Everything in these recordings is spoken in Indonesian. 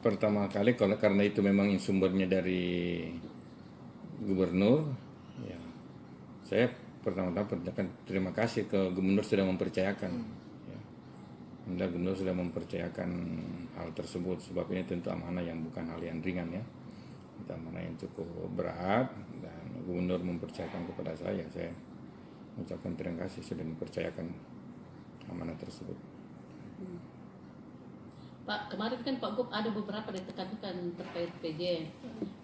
pertama kali karena itu memang sumbernya dari gubernur, ya saya pertama-tama terima kasih ke gubernur sudah mempercayakan. Ya. Alhamdulillah gubernur sudah mempercayakan hal tersebut, sebab ini tentu amanah yang bukan hal yang ringan ya. Itu amanah yang cukup berat dan gubernur mempercayakan kepada saya mengucapkan terima kasih sudah mempercayakan amanah tersebut. Pak, kemarin kan Pak Gub ada beberapa ditekankan terkait PJ.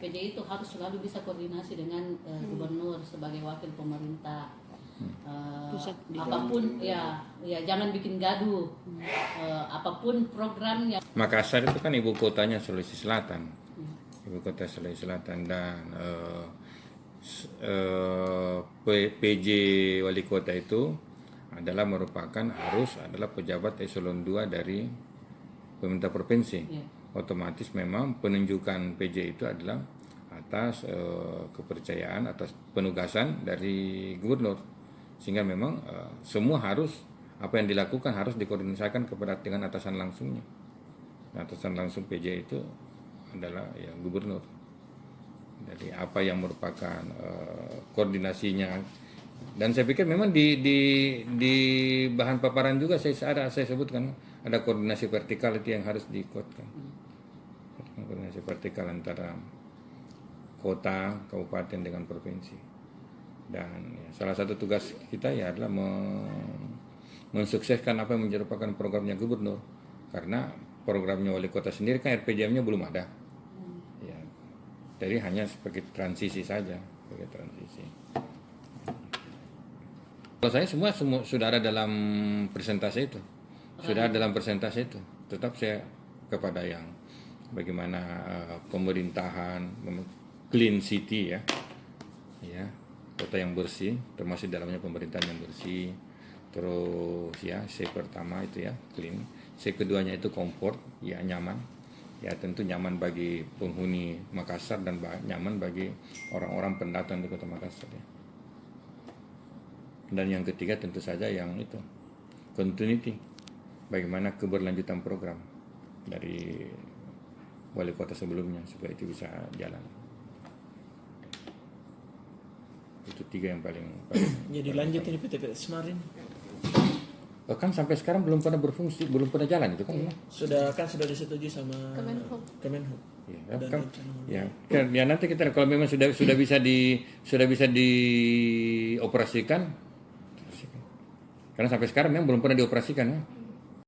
PJ itu harus selalu bisa koordinasi dengan gubernur sebagai wakil pemerintah. Apapun ya jangan bikin gaduh. Apapun programnya. Makassar itu kan ibu kotanya Sulawesi Selatan. Ibu kota Sulawesi Selatan dan PJ wali kota itu merupakan adalah pejabat eselon 2 dari pemerintah provinsi. Otomatis memang penunjukan PJ itu adalah atas kepercayaan, atas penugasan dari gubernur, sehingga memang semua harus apa yang dilakukan harus dikoordinasikan dengan atasan langsungnya. Nah, atasan langsung PJ itu adalah ya gubernur. Jadi apa yang merupakan koordinasinya, dan saya pikir memang di bahan paparan juga saya sebutkan ada koordinasi vertikal itu yang harus dikuatkan. Koordinasi vertikal antara kota, kabupaten dengan provinsi. Dan ya, salah satu tugas kita ya adalah mensukseskan apa yang merupakan programnya gubernur. Karena programnya wali kota sendiri kan RPJM-nya belum ada. Ya, jadi hanya sebagai transisi saja, sebagai transisi. Kalau saya semua sudah ada dalam presentasi itu. Sudah dalam presentasi itu. Tetap saya kepada yang bagaimana pemerintahan clean city ya. Ya, kota yang bersih, termasuk dalamnya pemerintahan yang bersih. Terus ya, C pertama itu ya, clean. C keduanya itu comfort, ya nyaman. Ya tentu nyaman bagi penghuni Makassar dan nyaman bagi orang-orang pendatang di Kota Makassar ya. Dan yang ketiga tentu saja yang itu continuity, bagaimana keberlanjutan program dari wali kota sebelumnya supaya itu bisa jalan. Itu tiga yang paling jadi lanjut ini PTPS kemarin kan sampai sekarang belum pernah berfungsi, belum pernah jalan itu kan ya. Sudah disetujui sama Kemenhub. Ya nanti kita kalau memang sudah bisa dioperasikan. Karena sampai sekarang memang belum pernah dioperasikan ya.